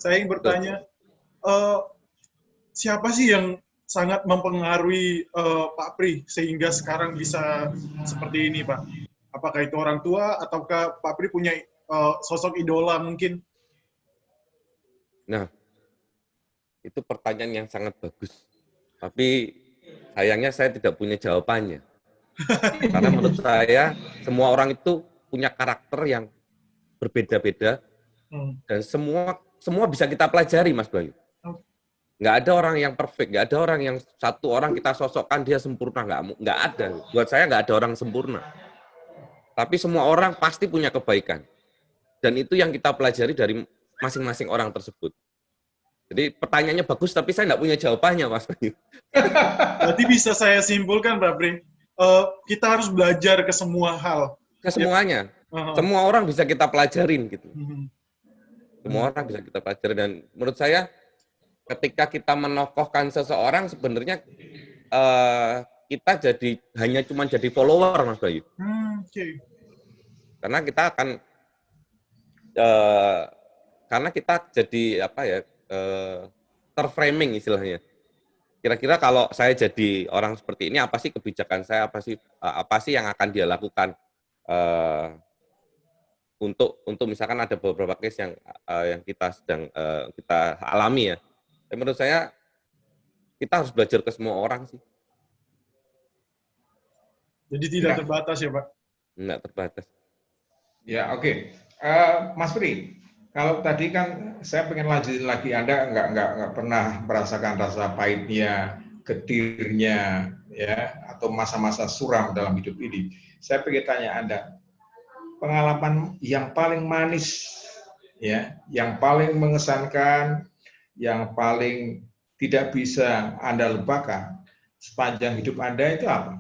Saya ingin bertanya, eh, siapa sih yang sangat mempengaruhi Pak Pri sehingga sekarang bisa seperti ini, Pak? Apakah itu orang tua ataukah Pak Pri punya sosok idola mungkin? Nah, itu pertanyaan yang sangat bagus. Tapi sayangnya saya tidak punya jawabannya. Karena menurut saya semua orang itu punya karakter yang berbeda-beda dan semua bisa kita pelajari, Mas Bayu. Nggak ada orang yang perfect, nggak ada orang yang satu orang kita sosokkan dia sempurna, nggak ada. Buat saya nggak ada orang sempurna. Tapi semua orang pasti punya kebaikan. Dan itu yang kita pelajari dari masing-masing orang tersebut. Jadi pertanyaannya bagus, tapi saya nggak punya jawabannya, Mas Bayu. Berarti bisa saya simpulkan, Pak Pri, kita harus belajar ke semua hal. Ke semuanya. Semua orang bisa kita pelajarin gitu. Semua orang bisa kita pelajari. Dan menurut saya ketika kita menokohkan seseorang sebenarnya kita hanya cuma jadi follower, Mas Bayu. Karena kita akan karena kita jadi terframing istilahnya. Kira-kira kalau saya jadi orang seperti ini, apa sih kebijakan saya, apa sih yang akan dia lakukan untuk misalkan ada beberapa case yang kita sedang kita alami ya. Tapi menurut saya kita harus belajar ke semua orang sih. Jadi tidak terbatas ya, Pak? Tidak terbatas. Ya, oke. Mas Pri, kalau tadi kan saya pengen lanjutin lagi, Anda nggak pernah merasakan rasa pahitnya, getirnya, ya, atau masa-masa suram dalam hidup ini. Saya pengen tanya Anda, pengalaman yang paling manis, ya, yang paling mengesankan, yang paling tidak bisa Anda lupakan sepanjang hidup Anda itu apa?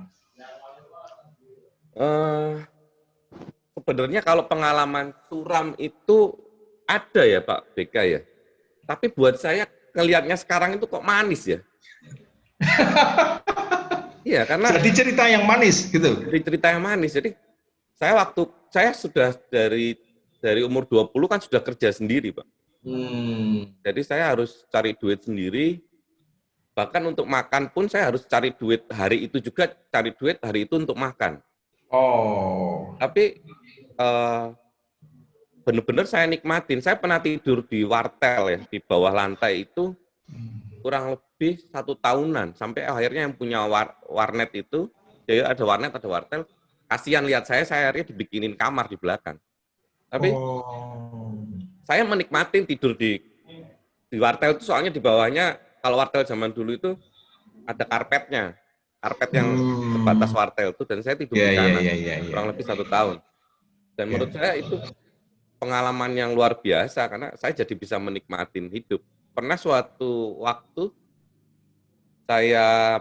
Sebenarnya kalau pengalaman suram itu ada ya Pak BK ya. Tapi buat saya ngelihatnya sekarang itu kok manis ya. Iya, karena jadi cerita yang manis gitu. Jadi cerita yang manis. Jadi saya sudah dari umur 20 kan sudah kerja sendiri, Pak. Jadi saya harus cari duit sendiri. Bahkan untuk makan pun saya harus cari duit hari itu juga, cari duit hari itu untuk makan. Tapi benar-benar saya nikmatin. Saya pernah tidur di wartel ya, di bawah lantai itu kurang lebih 1 tahunan. Sampai akhirnya yang punya warnet itu, ya ada warnet, ada wartel, kasihan lihat saya akhirnya dibikinin kamar di belakang. Tapi saya menikmatin tidur di wartel itu, soalnya di bawahnya, kalau wartel zaman dulu itu ada karpetnya. Karpet yang sebatas wartel itu, dan saya tidur di sana kurang lebih 1 tahun. Dan menurut saya itu pengalaman yang luar biasa, karena saya jadi bisa menikmatin hidup. Pernah suatu waktu saya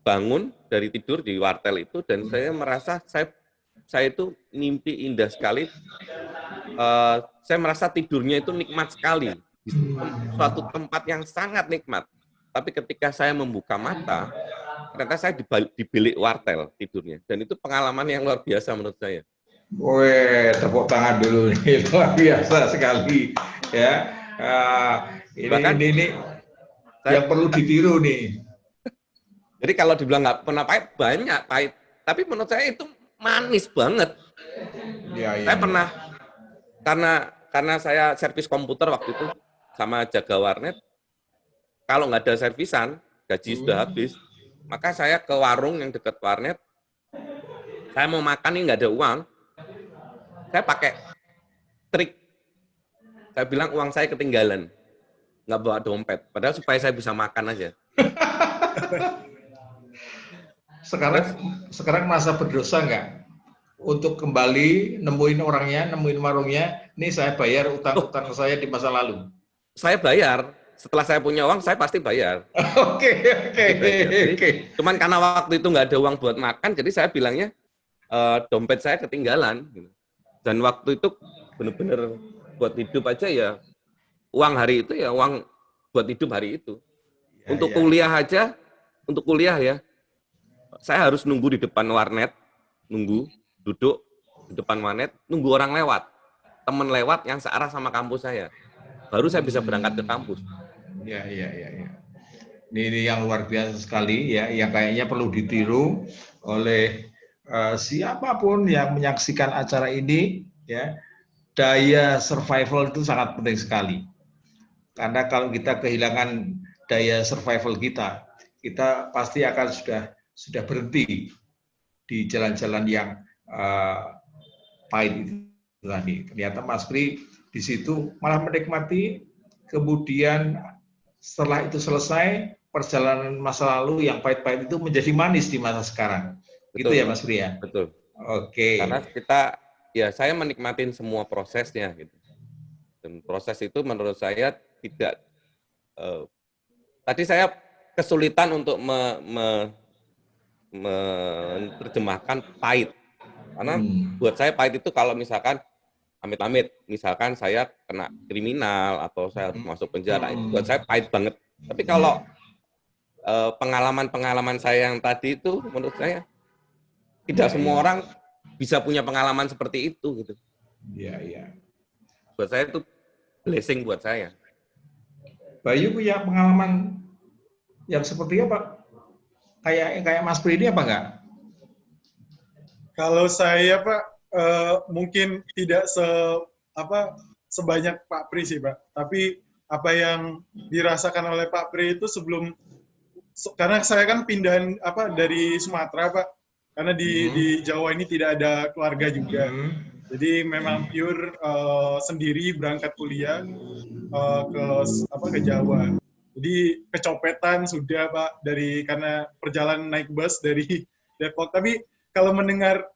bangun dari tidur di wartel itu, dan saya merasa saya itu mimpi indah sekali. Saya merasa tidurnya itu nikmat sekali, di suatu tempat yang sangat nikmat. Tapi ketika saya membuka mata, ternyata saya di bilik wartel tidurnya, dan itu pengalaman yang luar biasa menurut saya. Wih, tepuk tangan dulu nih, luar biasa sekali ya. Ini yang perlu ditiru nih. Jadi kalau dibilang nggak pernah pahit, banyak pahit. Tapi menurut saya itu manis banget. Saya pernah, karena saya servis komputer waktu itu sama jaga warnet. Kalau nggak ada servisan, gaji sudah habis, maka saya ke warung yang dekat warnet. Saya mau makan nih, nggak ada uang. Saya pakai trik. Saya bilang uang saya ketinggalan, nggak bawa dompet. Padahal supaya saya bisa makan aja. Sekarang merasa berdosa nggak untuk kembali nemuin orangnya, nemuin warungnya? Ini saya bayar utang-utang saya di masa lalu. Saya bayar. Setelah saya punya uang, saya pasti bayar. Oke. Cuman karena waktu itu nggak ada uang buat makan, jadi saya bilangnya dompet saya ketinggalan. Dan waktu itu benar-benar buat hidup aja ya, uang hari itu ya uang buat hidup hari itu. Untuk kuliah aja, untuk kuliah ya, saya harus nunggu di depan warnet, duduk di depan warnet, nunggu orang lewat, temen lewat yang searah sama kampus saya. baru saya bisa berangkat ke kampus. Ya. Ini yang luar biasa sekali ya, yang kayaknya perlu ditiru oleh siapapun yang menyaksikan acara ini ya. Daya survival itu sangat penting sekali. Karena kalau kita kehilangan daya survival kita pasti akan sudah berhenti di jalan-jalan yang pahit itu tadi. Ternyata Mas Pri di situ malah menikmati, kemudian setelah itu selesai, perjalanan masa lalu yang pahit-pahit itu menjadi manis di masa sekarang. Gitu Betul, ya Mas Pri ya? betul. Oke. Karena saya menikmatin semua prosesnya gitu. Dan proses itu menurut saya tidak tadi saya kesulitan untuk menerjemahkan pahit. Karena buat saya pahit itu kalau misalkan amit-amit, misalkan saya kena kriminal atau saya harus masuk penjara, itu buat saya pahit banget. Tapi kalau pengalaman-pengalaman saya yang tadi itu menurut saya tidak semua orang bisa punya pengalaman seperti itu gitu. Iya. Buat saya itu blessing buat saya. Bayu punya pengalaman yang seperti apa? Kayak Mas Pri ini apa enggak? Kalau saya Pak mungkin tidak sebanyak Pak Pri sih Pak. Tapi apa yang dirasakan oleh Pak Pri itu karena saya kan pindahan dari Sumatera Pak. Karena di Jawa ini tidak ada keluarga juga. Jadi memang pure sendiri berangkat kuliah ke Jawa. Jadi kecopetan sudah Pak karena perjalanan naik bus dari Depok. Tapi kalau mendengar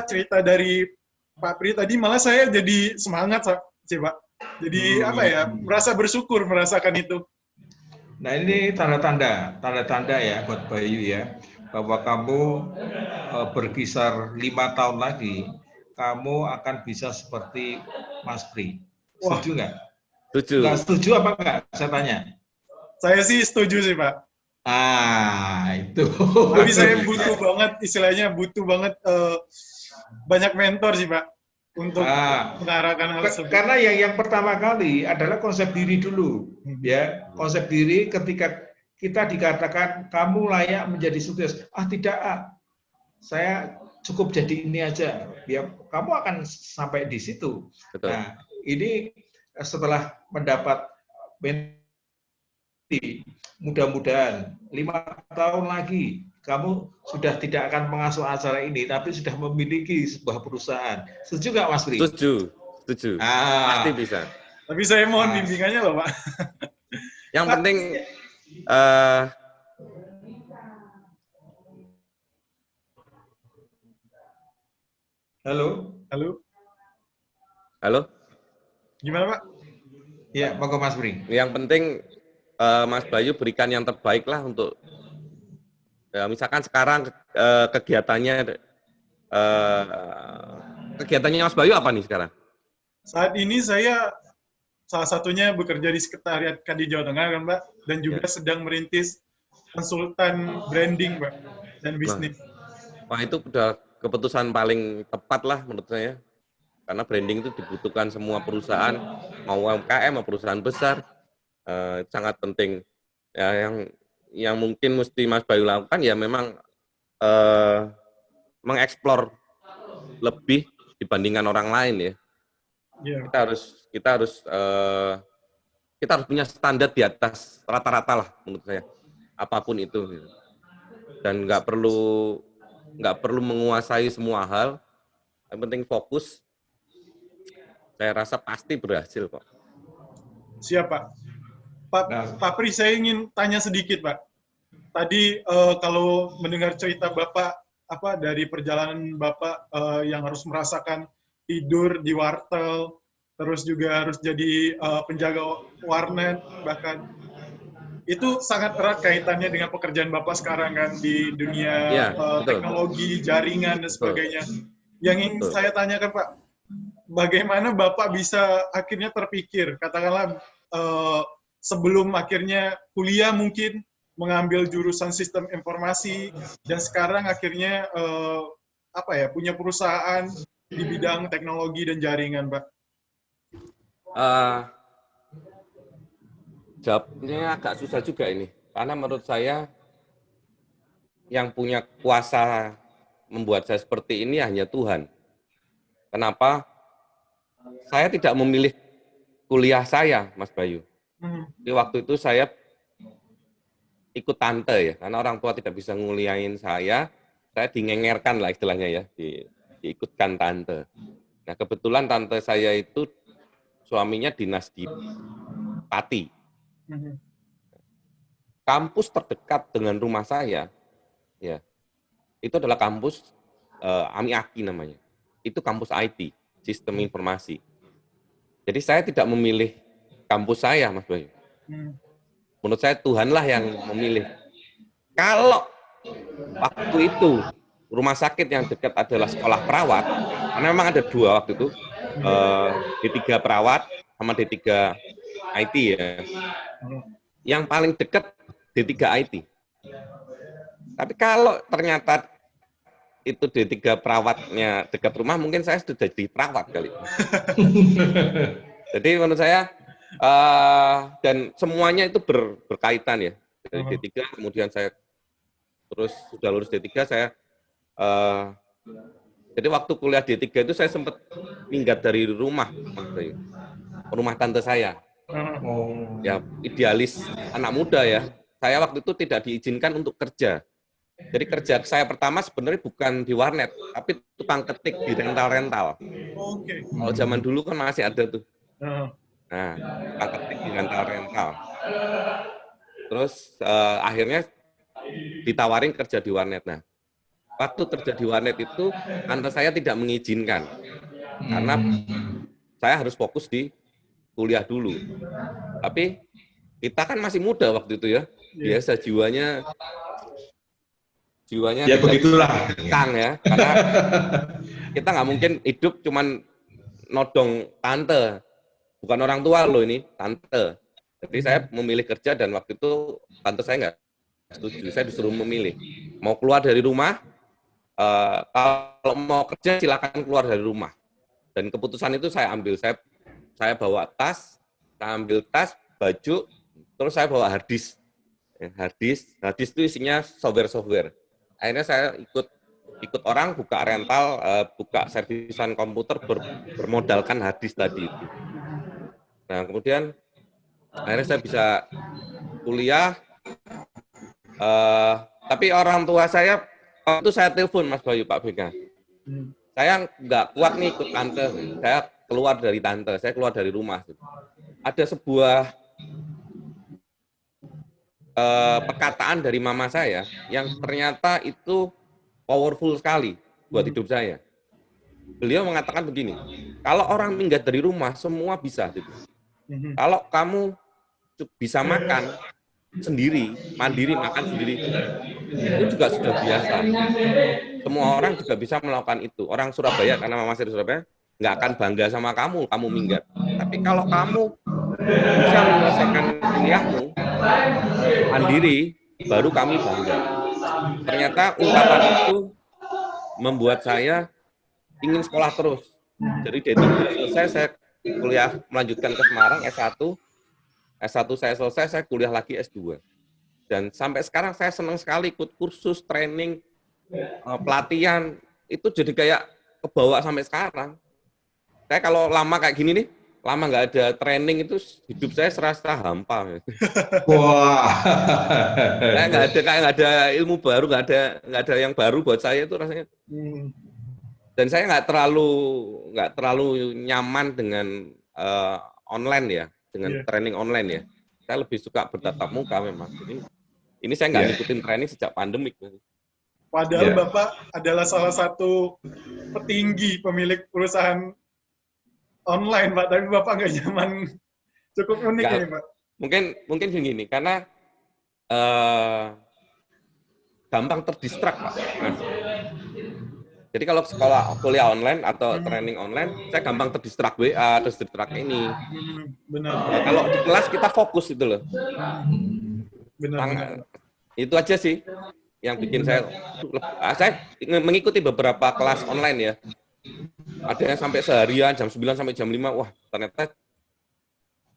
cerita dari Pak Pri tadi malah saya jadi semangat sih Pak. Jadi merasa bersyukur merasakan itu. Nah ini tanda-tanda ya buat Bayu ya, bahwa kamu berkisar 5 tahun lagi kamu akan bisa seperti Mas Pri. Setuju nggak? Setuju. Nggak setuju apa nggak? Saya tanya. Saya sih setuju sih Pak. Itu. Tapi saya butuh banget banyak mentor sih Pak untuk mengarahkan hal tersebut. Karena yang pertama kali adalah konsep diri dulu, ya. Konsep diri ketika kita dikatakan kamu layak menjadi sukses. Tidak, saya cukup jadi ini aja. Ya, kamu akan sampai di situ. Betul. Nah, ini setelah mendapat menteri, mudah-mudahan 5 tahun lagi kamu sudah tidak akan mengasuh acara ini, tapi sudah memiliki sebuah perusahaan. Setuju nggak Mas Pri? Setuju. Pasti bisa. Tapi saya mohon bimbingannya loh Pak. Yang penting Halo? Gimana Pak? Ya, monggo Mas Pri. Yang penting Mas Bayu berikan yang terbaik lah untuk misalkan sekarang kegiatannya Mas Bayu apa nih sekarang? Saat ini saya salah satunya bekerja di Sekretariat Kadin Jawa Tengah kan Pak, dan juga sedang merintis konsultan branding Pak dan bisnis. Wah itu udah keputusan paling tepat lah menurut saya. Karena branding itu dibutuhkan semua perusahaan, mau UMKM, mau perusahaan besar, sangat penting. Ya, yang mungkin mesti Mas Bayu lakukan ya memang mengeksplor lebih dibandingkan orang lain ya. Yeah. Kita harus punya standar di atas rata-rata lah menurut saya, apapun itu. Gitu. Dan nggak perlu menguasai semua hal, yang penting fokus. Saya rasa pasti berhasil, Pak. Siap, Pak. Pak Pri, saya ingin tanya sedikit, Pak. Tadi kalau mendengar cerita Bapak dari perjalanan Bapak yang harus merasakan tidur di wartel, terus juga harus jadi penjaga warnet, bahkan itu sangat erat kaitannya dengan pekerjaan Bapak sekarang kan di dunia teknologi, jaringan dan sebagainya. Yang ingin saya tanyakan, Pak, bagaimana Bapak bisa akhirnya terpikir, katakanlah sebelum akhirnya kuliah mungkin mengambil jurusan sistem informasi dan sekarang akhirnya punya perusahaan di bidang teknologi dan jaringan, Pak? Jawabnya agak susah juga ini. Karena menurut saya yang punya kuasa membuat saya seperti ini hanya Tuhan. Kenapa? Saya tidak memilih kuliah saya, Mas Bayu. Di waktu itu saya ikut tante ya, karena orang tua tidak bisa nguliahin saya dingengerkan lah istilahnya ya, diikutkan tante. Nah kebetulan tante saya itu suaminya dinas di Pati. Kampus terdekat dengan rumah saya, ya, itu adalah kampus AMIAKI namanya. Itu kampus IT, Sistem Informasi. Jadi saya tidak memilih kampus saya, Mas Bayu. Menurut saya Tuhanlah yang memilih. Kalau waktu itu rumah sakit yang dekat adalah sekolah perawat, karena memang ada dua waktu itu, D3 perawat sama D3 IT ya. Yang paling dekat D3 IT. Tapi kalau ternyata itu D3 perawatnya dekat rumah, mungkin saya sudah jadi perawat kali. Jadi menurut saya, dan semuanya itu berkaitan ya. Dari D3, kemudian saya terus sudah lulus D3, saya jadi waktu kuliah D3 itu saya sempat minggat dari rumah, rumah tante saya. Ya, idealis anak muda ya. Saya waktu itu tidak diizinkan untuk kerja. Jadi kerja saya pertama sebenarnya bukan di warnet, tapi tukang ketik di rental-rental. Kalau zaman dulu kan masih ada tuh. Nah, tukang ketik di rental-rental. Terus akhirnya ditawarin kerja di warnet. Nah, waktu kerja di warnet itu tante saya tidak mengizinkan karena saya harus fokus di kuliah dulu. Tapi kita kan masih muda waktu itu ya, biasa jiwanya ya begitulah kang ya, karena kita nggak mungkin hidup cuman nodong tante, bukan orang tua loh ini, tante. Jadi saya memilih kerja dan waktu itu tante saya nggak setuju, saya disuruh memilih mau keluar dari rumah, kalau mau kerja silakan keluar dari rumah. Dan keputusan itu saya ambil, saya bawa tas, saya ambil tas, baju, terus saya bawa hard disk. Hard disk itu isinya software. Akhirnya saya ikut orang buka rental, buka servisan komputer bermodalkan hard disk tadi itu. Nah kemudian akhirnya saya bisa kuliah, tapi orang tua saya waktu itu saya telepon Mas Bayu, Pak Beka. Saya nggak kuat nih ikut tante, saya keluar dari tante, saya keluar dari rumah. Ada sebuah perkataan dari mama saya yang ternyata itu powerful sekali buat hidup saya. Beliau mengatakan begini, kalau orang minggat dari rumah semua bisa. Gitu. Kalau kamu bisa makan sendiri, mandiri makan sendiri, itu juga sudah biasa. Semua orang juga bisa melakukan itu. Orang Surabaya, karena mama saya di Surabaya, nggak akan bangga sama kamu minggat. Tapi kalau kamu bisa menyelesaikan kuliahmu mandiri, baru kami bangga. Ternyata ungkapan itu membuat saya ingin sekolah terus. Jadi D3 selesai, saya kuliah melanjutkan ke Semarang, S1 saya selesai, saya kuliah lagi S2. Dan sampai sekarang saya senang sekali ikut kursus, training, pelatihan, itu jadi kayak kebawa sampai sekarang. Saya kalau lama kayak gini nih, lama nggak ada training itu hidup saya serasa hampa. Wah. Saya nggak ada ilmu baru, nggak ada yang baru buat saya itu rasanya. Dan saya nggak terlalu nyaman dengan online ya, dengan training online ya. Saya lebih suka bertatap muka memang. Jadi ini saya nggak ngikutin training sejak pandemik. Padahal Bapak adalah salah satu petinggi pemilik perusahaan online, Pak, tapi Bapak nggak nyaman. Cukup unik ini, Pak. Mungkin begini, karena gampang terdistrak, Pak. Nah, jadi kalau kuliah online atau training online, saya gampang terdistrak WA, terdistrak ini. Benar. Nah, kalau di kelas kita fokus itu loh. Benar. Itu aja sih yang bikin saya mengikuti beberapa kelas online ya. Ada yang sampai seharian, jam 9 sampai jam 5, wah ternyata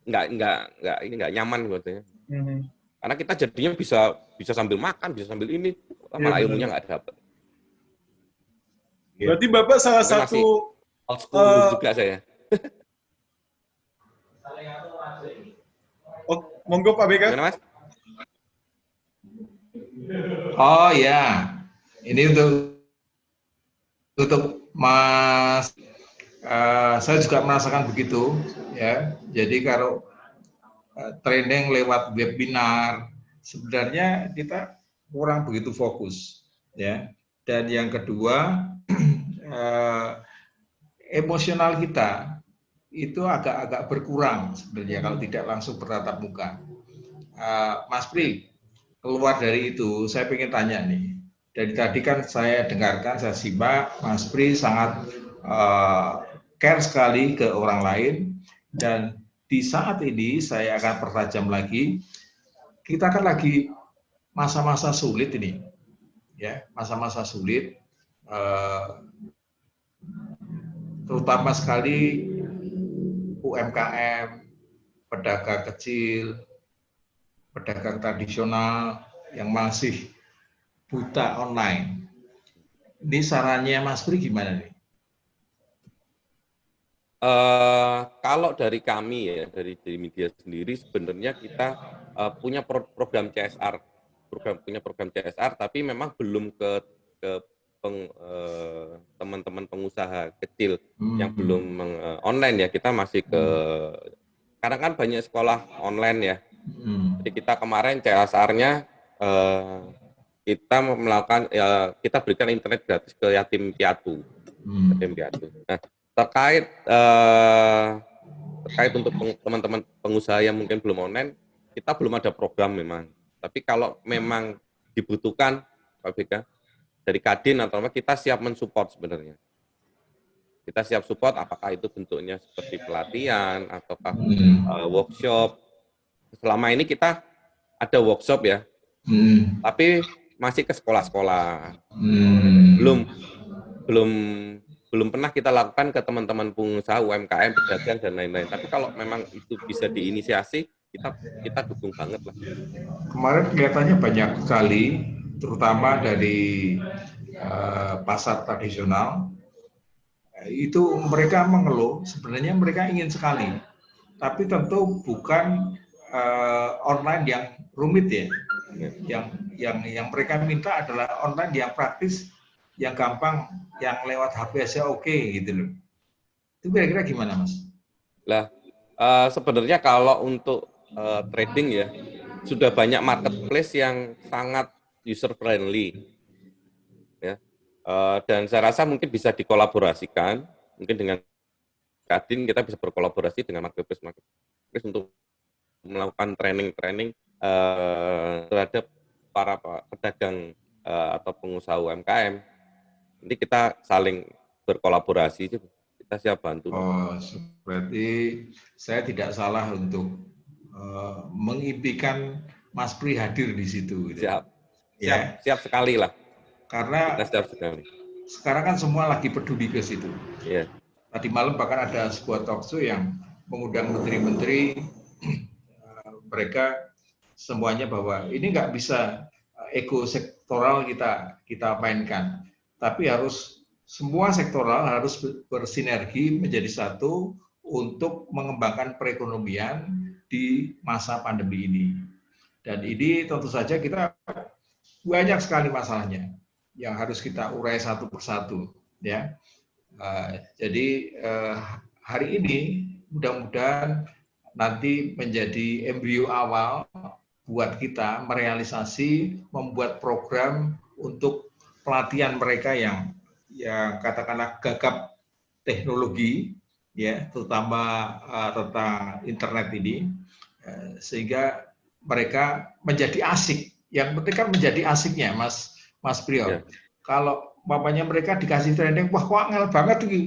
nggak nyaman katanya. Mhm. Karena kita jadinya bisa sambil makan, bisa sambil ini, Iya, malah benar. ilmunya nggak dapat. Berarti Bapak salah Mungkin masih satu old school eh, juga saya. monggo Pak BK. Gimana Mas? Oh ya, ini untuk Mas, saya juga merasakan begitu ya. Jadi kalau training lewat webinar, sebenarnya kita kurang begitu fokus ya. Dan yang kedua, emosional kita itu agak-agak berkurang sebenarnya kalau tidak langsung bertatap muka. Mas Pri, keluar dari itu saya ingin tanya nih. Dari tadi kan saya dengarkan, saya simak, Mas Pri sangat care sekali ke orang lain, dan di saat ini saya akan pertajam lagi. Kita kan lagi masa-masa sulit ini, ya, masa-masa sulit, terutama sekali UMKM, pedagang kecil, pedagang tradisional yang masih buta online. Ini sarannya Mas Pri gimana nih? Kalau dari kami ya, dari media sendiri sebenarnya kita punya program CSR, punya program CSR, tapi memang belum ke teman-teman pengusaha kecil yang belum online ya. Kita masih ke, karena kan banyak sekolah online ya. Jadi kita kemarin CSR-nya kita melakukan ya, kita berikan internet gratis ke yatim piatu. Nah, terkait untuk teman-teman pengusaha yang mungkin belum online, kita belum ada program memang. Tapi kalau memang dibutuhkan, Pak BK, dari Kadin atau apa, kita siap mensupport sebenarnya. Kita siap support, apakah itu bentuknya seperti pelatihan ataukah workshop. Selama ini kita ada workshop ya, tapi masih ke sekolah-sekolah. Belum pernah kita lakukan ke teman-teman pengusaha UMKM, pedagang dan lain-lain. Tapi kalau memang itu bisa diinisiasi, kita dukung banget lah. Kemarin kelihatannya banyak sekali, terutama dari pasar tradisional, itu mereka mengeluh. Sebenarnya mereka ingin sekali, tapi tentu bukan online yang rumit ya. Yang mereka minta adalah online yang praktis, yang gampang, yang lewat HP aja oke gitu loh. Itu kira-kira gimana, Mas? Lah, sebenarnya kalau untuk trading ya, sudah banyak marketplace yang sangat user friendly, ya. Dan saya rasa mungkin bisa dikolaborasikan, mungkin dengan Kadin kita bisa berkolaborasi dengan marketplace untuk melakukan training terhadap para pedagang atau pengusaha UMKM. Nanti kita saling berkolaborasi, kita siap bantu. Oh, berarti saya tidak salah untuk mengimpikan Mas Pri hadir di situ. Gitu. Siap sekali lah. Karena kita siap sekali. Sekarang kan semua lagi peduli ke situ. Yeah. Tadi malam bahkan ada sebuah talk show yang mengundang menteri-menteri, mereka semuanya bahwa ini nggak bisa ego sektoral kita mainkan, tapi harus semua sektoral harus bersinergi menjadi satu untuk mengembangkan perekonomian di masa pandemi ini. Dan ini tentu saja kita banyak sekali masalahnya yang harus kita urai satu persatu, ya. Jadi hari ini mudah-mudahan nanti menjadi embrio awal buat kita merealisasi, membuat program untuk pelatihan mereka yang katakanlah gagap teknologi, ya, terutama tentang internet ini, sehingga mereka menjadi asik. Yang penting kan menjadi asiknya, Mas Priyo. Ya. Kalau bapaknya mereka dikasih training, wah kok angel banget ini,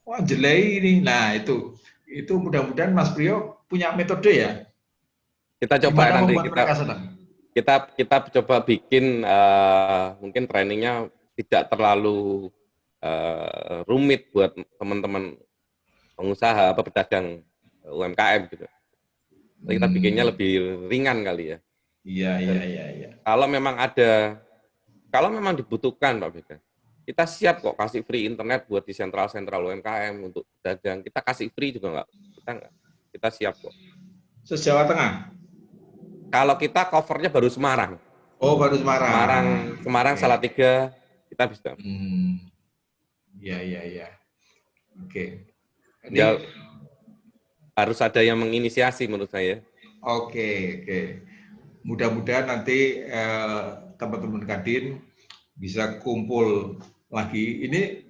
wah jelek ini. Nah itu mudah-mudahan Mas Priyo punya metode ya. Kita coba nanti kita coba bikin mungkin trainingnya tidak terlalu rumit buat teman-teman pengusaha apa pedagang UMKM gitu. Kita bikinnya lebih ringan kali ya. Iya. Kalau memang dibutuhkan Pak Beka, kita siap kok kasih free internet buat di sentral-sentral UMKM untuk dagang. Kita kasih free juga kita siap kok. Se-Jawa Tengah? Kalau kita covernya baru Semarang. Oh, baru Semarang. Semarang Salatiga, kita bisa. Iya. Oke. Ya, harus ada yang menginisiasi menurut saya. Oke. Mudah-mudahan nanti teman-teman Kadin bisa kumpul lagi. Ini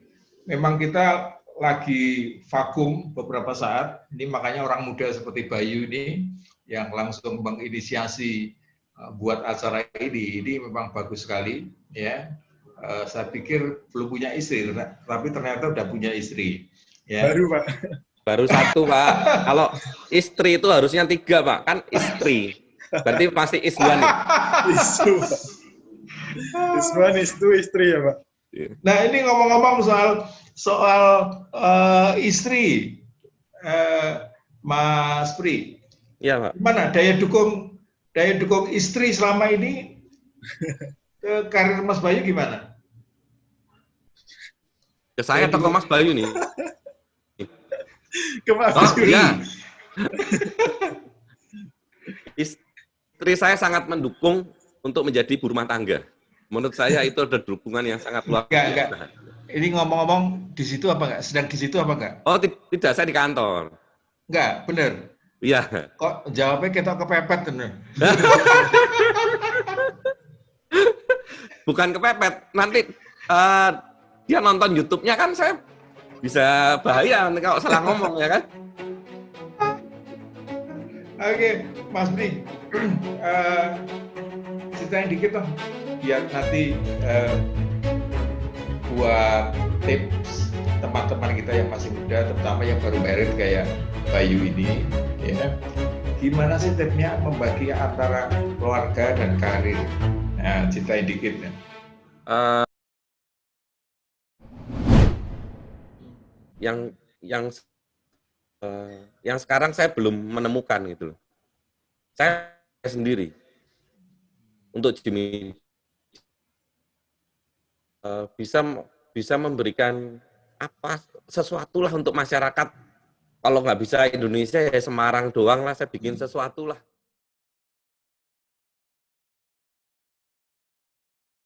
memang kita lagi vakum beberapa saat. Ini makanya orang muda seperti Bayu ini yang langsung menginisiasi buat acara ini memang bagus sekali. Ya, saya pikir belum punya istri, tapi ternyata udah punya istri. Ya. Baru Pak. Baru 1 Pak. Kalau istri itu harusnya 3 Pak. Kan istri. Berarti pasti iswan nih. Iswan itu istri ya Pak. Nah ini ngomong-ngomong soal istri, Mas Pri. Iya Pak. Gimana daya dukung istri selama ini ke karir Mas Bayu gimana? Ke saya atau ke Mas Bayu nih? Ke Pak Ya. Istri saya sangat mendukung untuk menjadi ibu rumah tangga. Menurut saya itu ada dukungan yang sangat luar biasa. Enggak. Ini ngomong-ngomong di situ apa enggak? Sedang di situ apa enggak? Oh tidak, saya di kantor. Enggak, bener. Iya. Kok jawabnya ketok kepepet bener? Bukan kepepet. Nanti dia nonton YouTube-nya kan saya bisa bahaya nanti kalau salah ngomong ya kan. Oke, Mas Pri, ceritain dikit dong, biar nanti buat tips teman-teman kita yang masih muda, terutama yang baru married kayak Bayu ini, ya, gimana sih tipsnya membagi antara keluarga dan karir? Nah, ceritain dikit ya. Yang sekarang saya belum menemukan gitu loh. Saya sendiri untuk Jimmy bisa memberikan sesuatu lah untuk masyarakat. Kalau nggak bisa Indonesia ya Semarang doang lah, saya bikin sesuatu lah.